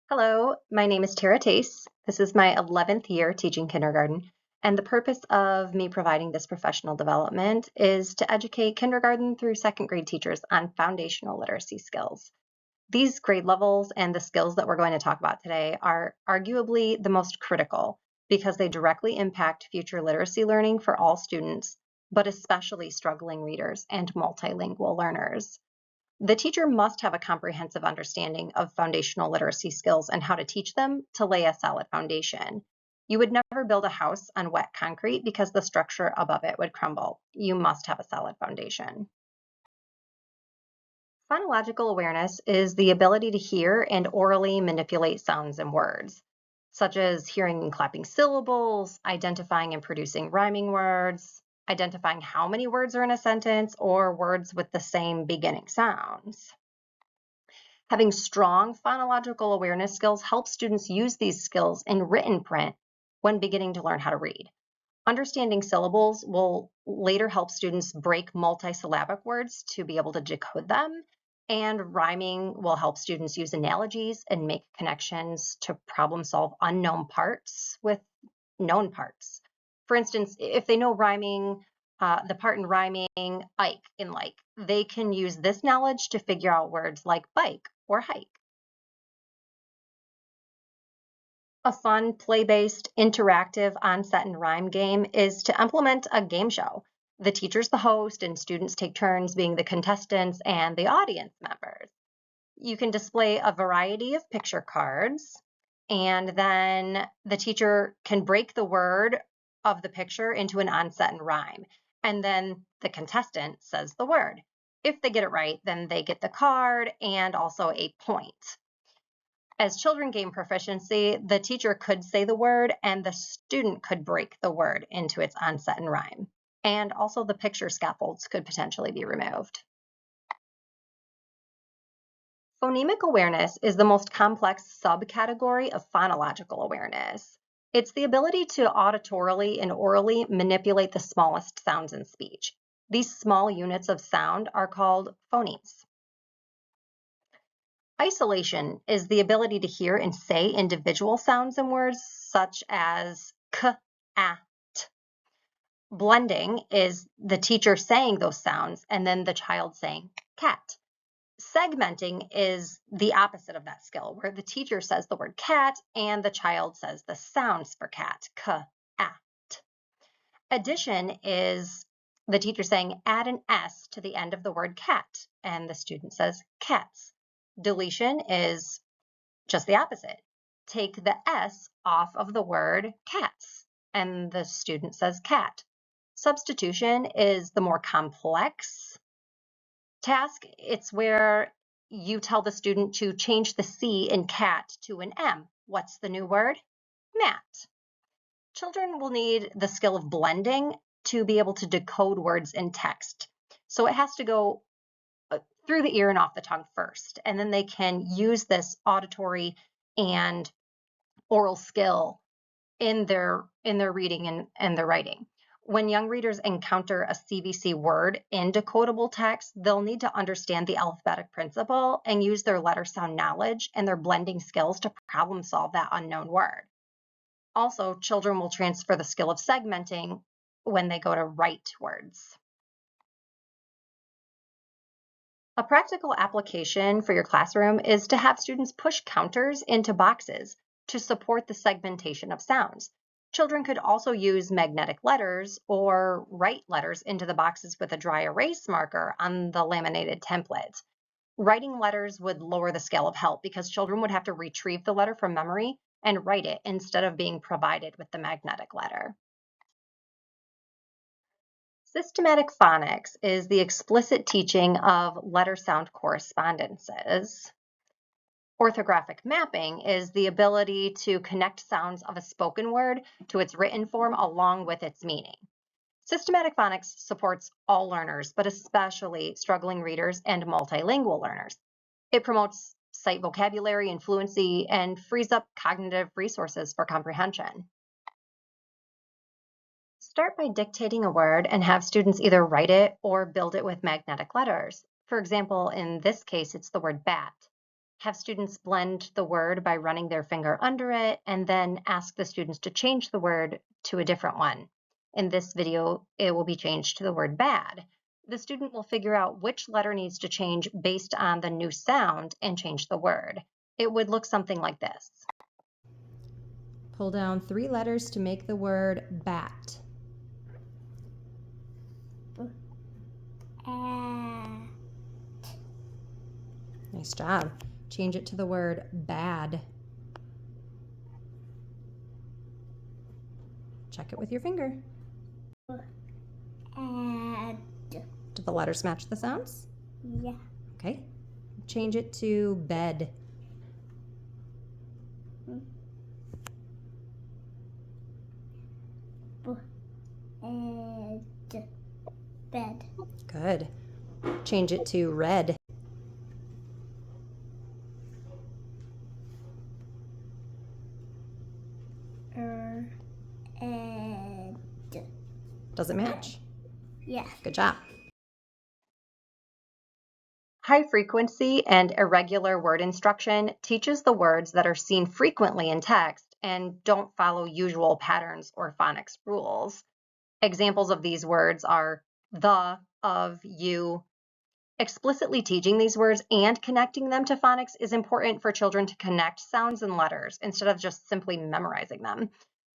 Hello, my name is Tara Tace. This is my 11th year teaching kindergarten, and the purpose of me providing this professional development is to educate kindergarten through second grade teachers on foundational literacy skills. These grade levels and the skills that we're going to talk about today are arguably the most critical because they directly impact future literacy learning for all students, but especially struggling readers and multilingual learners. The teacher must have a comprehensive understanding of foundational literacy skills and how to teach them to lay a solid foundation. You would never build a house on wet concrete because the structure above it would crumble. You must have a solid foundation. Phonological awareness is the ability to hear and orally manipulate sounds and words, such as hearing and clapping syllables, identifying and producing rhyming words, identifying how many words are in a sentence, or words with the same beginning sounds. Having strong phonological awareness skills helps students use these skills in written print when beginning to learn how to read. Understanding syllables will later help students break multisyllabic words to be able to decode them, and rhyming will help students use analogies and make connections to problem solve unknown parts with known parts. For instance, if they know rhyming, the part in rhyming Ike in like, they can use this knowledge to figure out words like bike or hike. A fun, play-based, interactive on-set and rhyme game is to implement a game show. The teacher's the host and students take turns being the contestants and the audience members. You can display a variety of picture cards, and then the teacher can break the word of the picture into an onset and rhyme. And then the contestant says the word. If they get it right, then they get the card and also a point. As children gain proficiency, the teacher could say the word and the student could break the word into its onset and rhyme. And also the picture scaffolds could potentially be removed. Phonemic awareness is the most complex subcategory of phonological awareness. It's the ability to auditorily and orally manipulate the smallest sounds in speech. These small units of sound are called phonemes. Isolation is the ability to hear and say individual sounds and words such as k, a, t. Blending is the teacher saying those sounds and then the child saying cat. Segmenting is the opposite of that skill, where the teacher says the word cat and the child says the sounds for cat, k, a, t. Addition is the teacher saying add an S to the end of the word cat, and the student says cats. Deletion is just the opposite. Take the S off of the word cats, and the student says cat. Substitution is the more complex task. It's where you tell the student to change the C in cat to an M. What's the new word? Mat. Children will need the skill of blending to be able to decode words in text. So it has to go through the ear and off the tongue first, and then they can use this auditory and oral skill in their reading and their writing. When young readers encounter a CVC word in decodable text, they'll need to understand the alphabetic principle and use their letter sound knowledge and their blending skills to problem solve that unknown word. Also, children will transfer the skill of segmenting when they go to write words. A practical application for your classroom is to have students push counters into boxes to support the segmentation of sounds. Children could also use magnetic letters or write letters into the boxes with a dry erase marker on the laminated template. Writing letters would lower the scale of help because children would have to retrieve the letter from memory and write it instead of being provided with the magnetic letter. Systematic phonics is the explicit teaching of letter-sound correspondences. Orthographic mapping is the ability to connect sounds of a spoken word to its written form along with its meaning. Systematic phonics supports all learners, but especially struggling readers and multilingual learners. It promotes sight vocabulary and fluency and frees up cognitive resources for comprehension. Start by dictating a word and have students either write it or build it with magnetic letters. For example, in this case, it's the word bat. Have students blend the word by running their finger under it, and then ask the students to change the word to a different one. In this video, it will be changed to the word bad. The student will figure out which letter needs to change based on the new sound and change the word. It would look something like this. Pull down 3 letters to make the word bat. Nice job. Change it to the word bad. Check it with your finger. Do the letters match the sounds? Yeah. Okay. Change it to bed. Bed. Good. Change it to red. Does it match? Yes. Good job. High frequency and irregular word instruction teaches the words that are seen frequently in text and don't follow usual patterns or phonics rules. Examples of these words are the, of, you. Explicitly teaching these words and connecting them to phonics is important for children to connect sounds and letters instead of just simply memorizing them.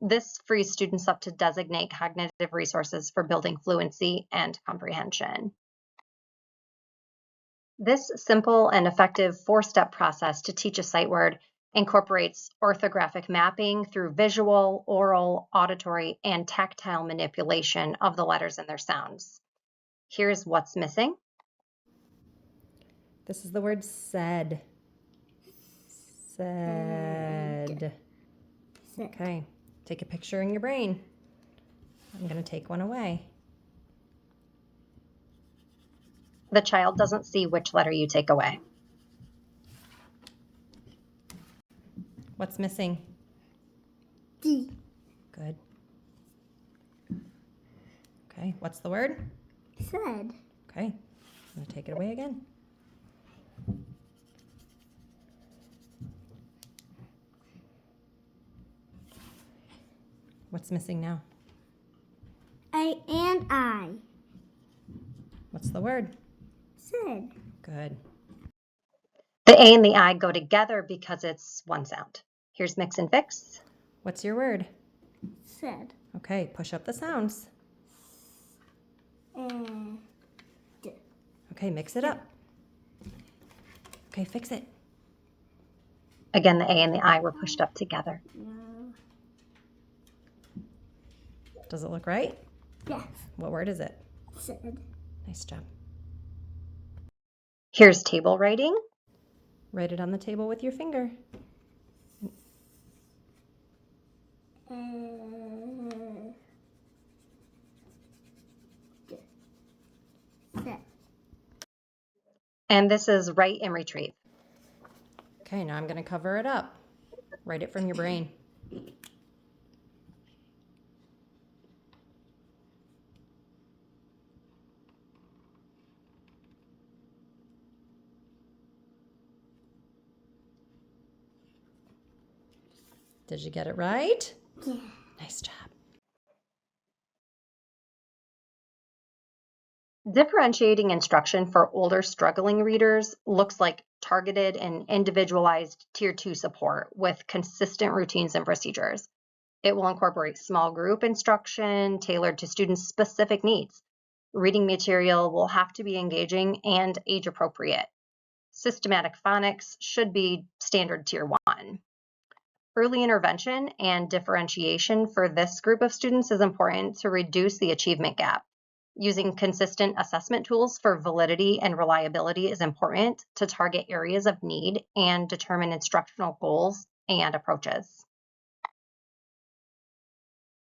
This frees students up to designate cognitive resources for building fluency and comprehension. This simple and effective 4-step process to teach a sight word incorporates orthographic mapping through visual, oral, auditory, and tactile manipulation of the letters and their sounds. Here's what's missing. This is the word said. Said. Okay. Take a picture in your brain. I'm going to take one away. The child doesn't see which letter you take away. What's missing? D. Good. Okay. What's the word? Said. Okay. I'm going to take it away again. What's missing now? A and I. What's the word? Said. Good. The A and the I go together because it's one sound. Here's mix and fix. What's your word? Said. Okay. Push up the sounds. Okay. Mix it up. Okay. Fix it. Again, the A and the I were pushed up together. No. Does it look right? Yes. What word is it? Said. Nice job. Here's table writing. Write it on the table with your finger. Said. And this is write and retrieve. Okay, now I'm going to cover it up. Write it from your brain. Did you get it right? Yeah. Nice job. Differentiating instruction for older struggling readers looks like targeted and individualized Tier 2 support with consistent routines and procedures. It will incorporate small group instruction tailored to students' specific needs. Reading material will have to be engaging and age appropriate. Systematic phonics should be standard Tier 1. Early intervention and differentiation for this group of students is important to reduce the achievement gap. Using consistent assessment tools for validity and reliability is important to target areas of need and determine instructional goals and approaches.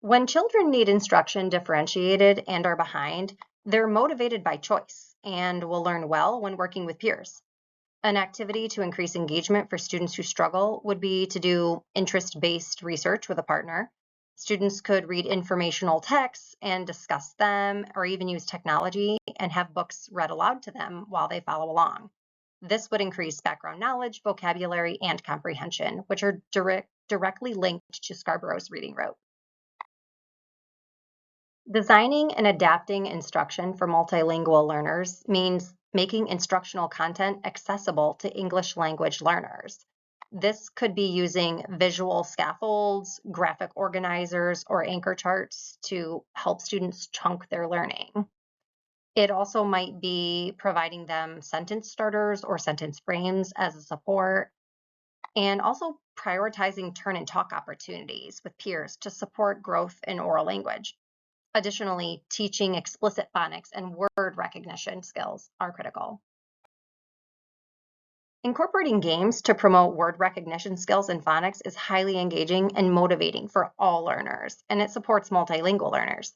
When children need instruction differentiated and are behind, they're motivated by choice and will learn well when working with peers. An activity to increase engagement for students who struggle would be to do interest-based research with a partner. Students could read informational texts and discuss them, or even use technology and have books read aloud to them while they follow along. This would increase background knowledge, vocabulary, and comprehension, which are directly linked to Scarborough's reading route. Designing and adapting instruction for multilingual learners means making instructional content accessible to English language learners. This could be using visual scaffolds, graphic organizers, or anchor charts to help students chunk their learning. It also might be providing them sentence starters or sentence frames as a support, and also prioritizing turn and talk opportunities with peers to support growth in oral language. Additionally, teaching explicit phonics and word recognition skills are critical. Incorporating games to promote word recognition skills and phonics is highly engaging and motivating for all learners, and it supports multilingual learners.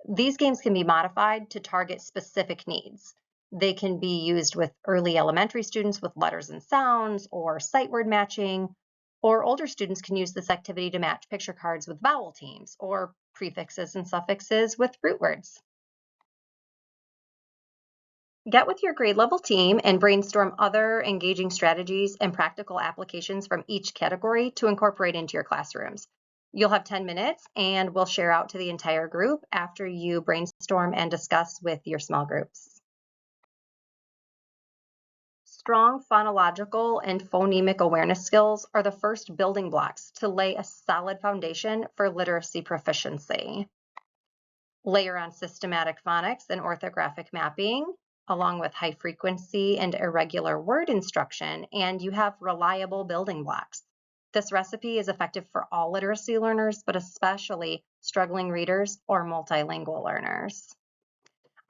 These games can be modified to target specific needs. They can be used with early elementary students with letters and sounds or sight word matching, or older students can use this activity to match picture cards with vowel teams or prefixes and suffixes with root words. Get with your grade level team and brainstorm other engaging strategies and practical applications from each category to incorporate into your classrooms. You'll have 10 minutes and we'll share out to the entire group after you brainstorm and discuss with your small groups. Strong phonological and phonemic awareness skills are the first building blocks to lay a solid foundation for literacy proficiency. Layer on systematic phonics and orthographic mapping, along with high frequency and irregular word instruction, and you have reliable building blocks. This recipe is effective for all literacy learners, but especially struggling readers or multilingual learners.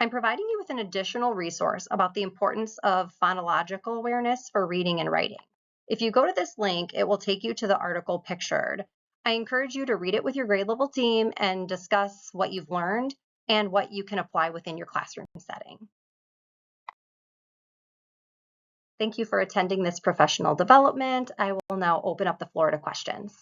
I'm providing you with an additional resource about the importance of phonological awareness for reading and writing. If you go to this link, it will take you to the article pictured. I encourage you to read it with your grade level team and discuss what you've learned and what you can apply within your classroom setting. Thank you for attending this professional development. I will now open up the floor to questions.